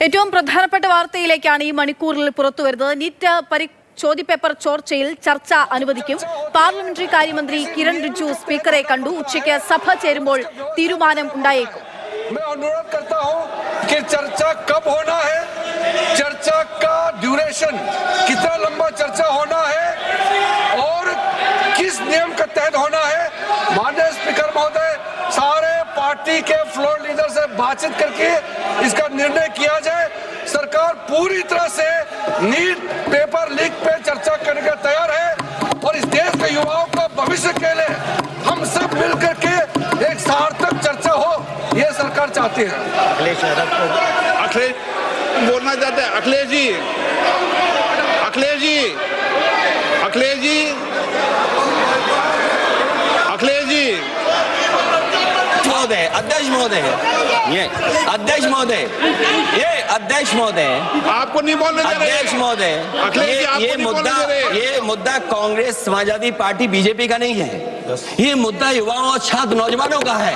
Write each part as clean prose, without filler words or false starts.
ഏറ്റവും പ്രധാനപ്പെട്ട വാർത്തയിലേക്കാണ് ഈ മണിക്കൂറിൽ പുറത്തുവരുന്നത്. നീറ്റ് ചോദ്യപേപ്പർ ചോർച്ചയിൽ ചർച്ച അനുവദിക്കും. പാർലമെന്ററി കാര്യമന്ത്രി കിരൺ റിജിജു സ്പീക്കറെ കണ്ടു. ഉച്ചയ്ക്ക് സഭ ചേരുമ്പോൾ തീരുമാനം ഉണ്ടായേക്കും. मैं अनुरोध करता हूं कि चर्चा कब होना है, चर्चा का ड्यूरेशन कितना लंबा चर्चा होना है और किस नियम के तहत होना है। माननीय स्पीकर महोदय, सारे पार्टी के फ्लोर लीडर से बातचीत करके इसका निर्णय किया जाए। सरकार पूरी तरह से नीट पेपर लीक पे चर्चा करने का तैयार है और इस देश के युवाओं का भविष्य के लिए हम सब मिलकर के एक सार्थक चर्चा हो, ये सरकार चाहती है। अखिलेश बोलना चाहते हैं। अखिलेश जी, अखिलेश जी, अखिलेश जी, अखिलेश जी, महोदय, अध्यक्ष महोदय, ये अध्यक्ष महोदय, ये अध्यक्ष महोदय, आपको नहीं बोलने दे रहे। अध्यक्ष महोदय, ये मुद्दा कांग्रेस, समाजवादी पार्टी, बीजेपी का नहीं है। ये मुद्दा युवाओं और छात्र नौजवानों का है।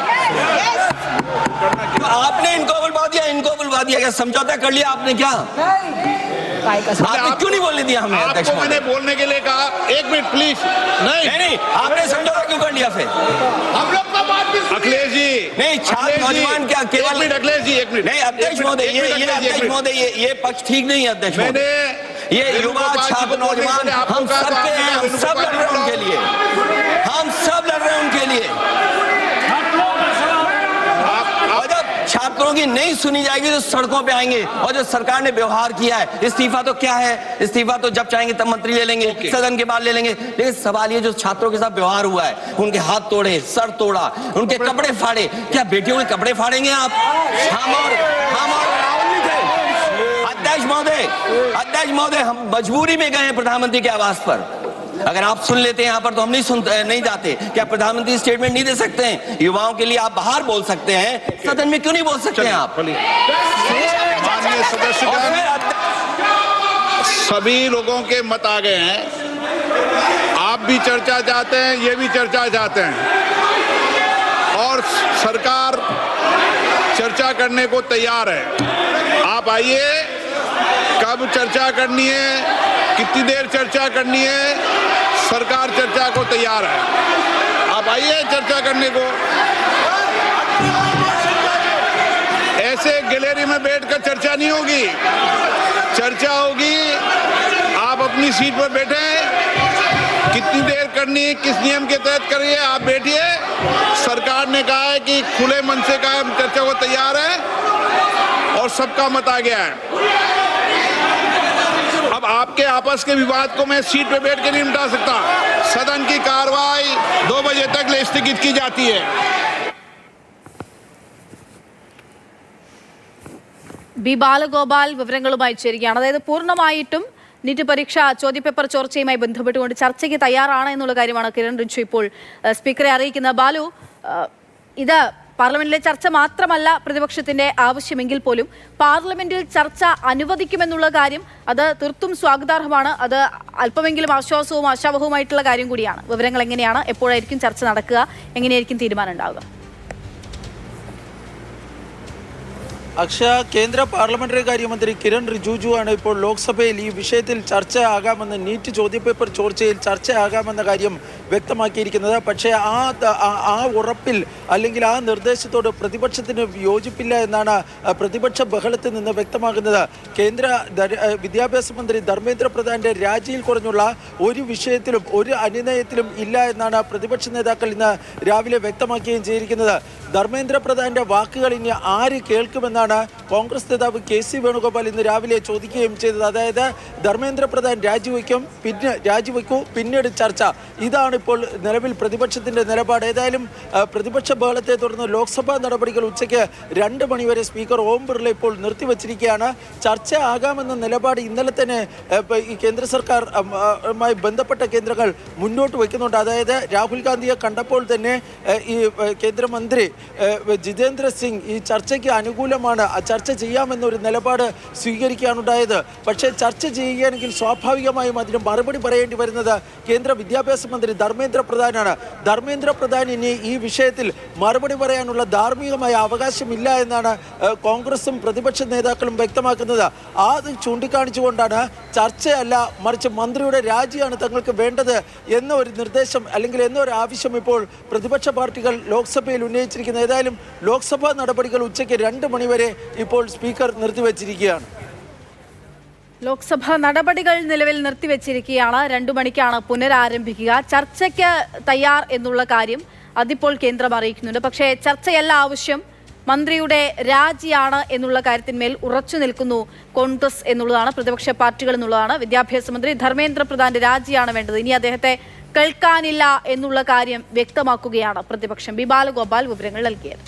तो आपने इनको बुलवा दिया, क्या समझौता कर लिया आपने? क्या आपने क्यों नहीं बोलने दिया हमें? आपको मैंने बोलने के लिए कहा। एक मिनट प्लीज। नहीं, आपने समझौता क्यों कर लिया फिर? हम लोग का बात भी अखिलेश जी, नहीं, छात्र नौजवान क्या केवल? अखिलेश जी, एक मिनट। नहीं अध्यक्ष महोदय, ये अध्यक्ष महोदय, ये पक्ष ठीक नहीं है अध्यक्ष महोदय। ये युवा छात्र नौजवान हम सब के हैं, हम सब लड़ रहे हैं उनके लिए, हम सब लड़ रहे हैं उनके लिए। और जब छात्रों की नहीं सुनी जाएगी तो सड़कों पे आएंगे। और जो सरकार ने व्यवहार किया है, इस्तीफा तो क्या है? इस्तीफा तो जब चाहेंगे तब मंत्री ले लेंगे, सदन के बाद ले लेंगे। लेकिन सवाल ये जो छात्रों के साथ व्यवहार हुआ है, उनके हाथ तोड़े, सर तोड़ा, उनके कपड़े फाड़े, क्या बेटियों के कपड़े फाड़ेंगे आप? हम और राहुल नहीं थे। अध्यक्ष महोदय, हम मजबूरी में गए हैं प्रधानमंत्री के आवास पर। अगर आप सुन लेते हैं यहाँ पर तो हम नहीं जाते। क्या प्रधानमंत्री स्टेटमेंट नहीं दे सकते हैं? युवाओं के लिए आप बाहर बोल सकते हैं, सदन में क्यों नहीं बोल सकते हैं आप? माननीय सदस्यगण, सभी लोगों के मत आ गए हैं। आप भी चर्चा चाहते हैं, ये भी चर्चा चाहते हैं और सरकार चर्चा करने को तैयार है। आप आइए, कब चर्चा करनी है, कितनी देर चर्चा करनी है, सरकार चर्चा को तैयार है। आप आइए चर्चा करने को। ऐसे गैलरी में बैठकर चर्चा नहीं होगी, चर्चा होगी। आप अपनी सीट पर बैठे, कितनी देर करनी है, किस नियम के तहत करिए, आप बैठिए। सरकार ने कहा है कि खुले मन से कहा चर्चा को तैयार है और सबका मत आ गया है। अब आपके आपस के विवाद को मैं सीट पे बैठ के नहीं मिटा सकता। सदन की कार्रवाई 2 बजे तक स्थगित की जाती है। ബി ബാലഗോപാൽ വിവരങ്ങളുമായി ചേരുകയാണ്. അതായത് പൂർണ്ണമായിട്ടും നീറ്റ് പരീക്ഷ ചോദ്യപേപ്പർ ചോർച്ചയുമായി ബന്ധപ്പെട്ടുകൊണ്ട് ചർച്ചയ്ക്ക് തയ്യാറാണ് എന്നുള്ള കാര്യമാണ് കിരൺ റിജിജു ഇപ്പോൾ സ്പീക്കറെ അറിയിക്കുന്നത്. ബാലു, ഇത് പാർലമെന്റിലെ ചർച്ച മാത്രമല്ല പ്രതിപക്ഷത്തിന്റെ ആവശ്യമെങ്കിൽ പോലും പാർലമെന്റിൽ ചർച്ച അനുവദിക്കുമെന്നുള്ള കാര്യം അത് തീർത്തും സ്വാഗതാർഹമാണ്. അത് അല്പമെങ്കിലും ആശ്വാസവും ആശാവഹവുമായിട്ടുള്ള കാര്യം കൂടിയാണ്. വിവരങ്ങൾ എങ്ങനെയാണ്? എപ്പോഴായിരിക്കും ചർച്ച നടക്കുക? എങ്ങനെയായിരിക്കും തീരുമാനം ഉണ്ടാവുക? അക്ഷയ, കേന്ദ്ര പാർലമെന്ററി കാര്യമന്ത്രി കിരൺ റിജിജു ആണ് ഇപ്പോൾ ലോക്സഭയിൽ ഈ വിഷയത്തിൽ ചർച്ചയാകാമെന്ന്, നീറ്റ് ചോദ്യപേപ്പർ ചോർച്ചയിൽ ചർച്ചയാകാമെന്ന കാര്യം വ്യക്തമാക്കിയിരിക്കുന്നത്. പക്ഷേ ആ ഉറപ്പിൽ അല്ലെങ്കിൽ ആ നിർദ്ദേശത്തോട് പ്രതിപക്ഷത്തിന് യോജിപ്പില്ല എന്നാണ് പ്രതിപക്ഷ ബഹളത്തിൽ നിന്ന് വ്യക്തമാകുന്നത്. കേന്ദ്ര വിദ്യാഭ്യാസ മന്ത്രി ധർമ്മേന്ദ്ര പ്രധാന്റെ രാജിയിൽ കുറഞ്ഞുള്ള ഒരു വിഷയത്തിലും ഒരു അനുനയത്തിലും ഇല്ല എന്നാണ് പ്രതിപക്ഷ നേതാക്കൾ ഇന്ന് രാവിലെ വ്യക്തമാക്കുകയും ചെയ്തിരിക്കുന്നത്. ധർമ്മേന്ദ്ര പ്രധാന്റെ വാക്കുകൾ ഇനി ആര് കേൾക്കുമെന്നാണ് കോൺഗ്രസ് നേതാവ് KC വേണുഗോപാൽ ഇന്ന് രാവിലെ ചോദിക്കുകയും ചെയ്തത്. അതായത് ധർമ്മേന്ദ്ര പ്രധാൻ രാജിവെക്കൂ പിന്നീട് ചർച്ച. ഇതാണ് ഇപ്പോൾ നിലവിൽ പ്രതിപക്ഷത്തിന്റെ നിലപാട്. ഏതായാലും പ്രതിപക്ഷ ബഹളത്തെ തുടർന്ന് ലോക്സഭാ നടപടികൾ ഉച്ചയ്ക്ക് 2 മണിവരെ സ്പീക്കർ ഓം ബിർള ഇപ്പോൾ നിർത്തിവച്ചിരിക്കുകയാണ്. ചർച്ച ആകാമെന്ന നിലപാട് ഇന്നലെ തന്നെ ഈ കേന്ദ്ര സർക്കാരുമായി ബന്ധപ്പെട്ട കേന്ദ്രങ്ങൾ മുന്നോട്ട് വയ്ക്കുന്നുണ്ട്. അതായത് രാഹുൽ ഗാന്ധിയെ കണ്ടപ്പോൾ തന്നെ ഈ കേന്ദ്രമന്ത്രി ജിതേന്ദ്ര സിംഗ് ഈ ചർച്ചയ്ക്ക് അനുകൂലമാണ് ശേഷമാണ് ചർച്ച ചെയ്യാമെന്നൊരു നിലപാട് സ്വീകരിക്കാനുണ്ടായത്. പക്ഷേ ചർച്ച ചെയ്യുകയാണെങ്കിൽ സ്വാഭാവികമായും അതിന് മറുപടി പറയേണ്ടി വരുന്നത് കേന്ദ്ര വിദ്യാഭ്യാസ മന്ത്രി ധർമ്മേന്ദ്ര പ്രധാനാണ്. ധർമ്മേന്ദ്ര പ്രധാൻ ഇനി ഈ വിഷയത്തിൽ മറുപടി പറയാനുള്ള ധാർമ്മികമായ അവകാശമില്ല എന്നാണ് കോൺഗ്രസും പ്രതിപക്ഷ നേതാക്കളും വ്യക്തമാക്കുന്നത്. അത് ചൂണ്ടിക്കാണിച്ചുകൊണ്ടാണ് ചർച്ചയല്ല മറിച്ച് മന്ത്രിയുടെ രാജിയാണ് തങ്ങൾക്ക് വേണ്ടത് എന്നൊരു നിർദ്ദേശം അല്ലെങ്കിൽ എന്നൊരു ആവശ്യം ഇപ്പോൾ പ്രതിപക്ഷ പാർട്ടികൾ ലോക്സഭയിൽ ഉന്നയിച്ചിരിക്കുന്നത്. ഏതായാലും ലോക്സഭാ നടപടികൾ ഉച്ചയ്ക്ക് 2 മണിവരെ ഇപ്പോൾ സ്പീക്കർ നിർത്തിവച്ചിരിക്കുകയാണ്. ലോക്സഭാ നടപടികൾ നിലവിൽ നിർത്തിവെച്ചിരിക്കുകയാണ്. 2 മണിക്കാണ് പുനരാരംഭിക്കുക. ചർച്ചയ്ക്ക് തയ്യാർ എന്നുള്ള കാര്യം അതിപ്പോൾ കേന്ദ്രം അറിയിക്കുന്നുണ്ട്. പക്ഷേ ചർച്ചയല്ല ആവശ്യം, മന്ത്രിയുടെ രാജിയാണ് എന്നുള്ള കാര്യത്തിന്മേൽ ഉറച്ചു നിൽക്കുന്നു കോൺഗ്രസ് എന്നുള്ളതാണ്, പ്രതിപക്ഷ പാർട്ടികൾ എന്നുള്ളതാണ്. വിദ്യാഭ്യാസ മന്ത്രി ധർമ്മേന്ദ്ര പ്രധാന്റെ രാജിയാണ് വേണ്ടത്, ഇനി അദ്ദേഹത്തെ കേൾക്കാനില്ല എന്നുള്ള കാര്യം വ്യക്തമാക്കുകയാണ് പ്രതിപക്ഷം. ബി ബാലഗോപാൽ വിവരങ്ങൾ നൽകിയത്.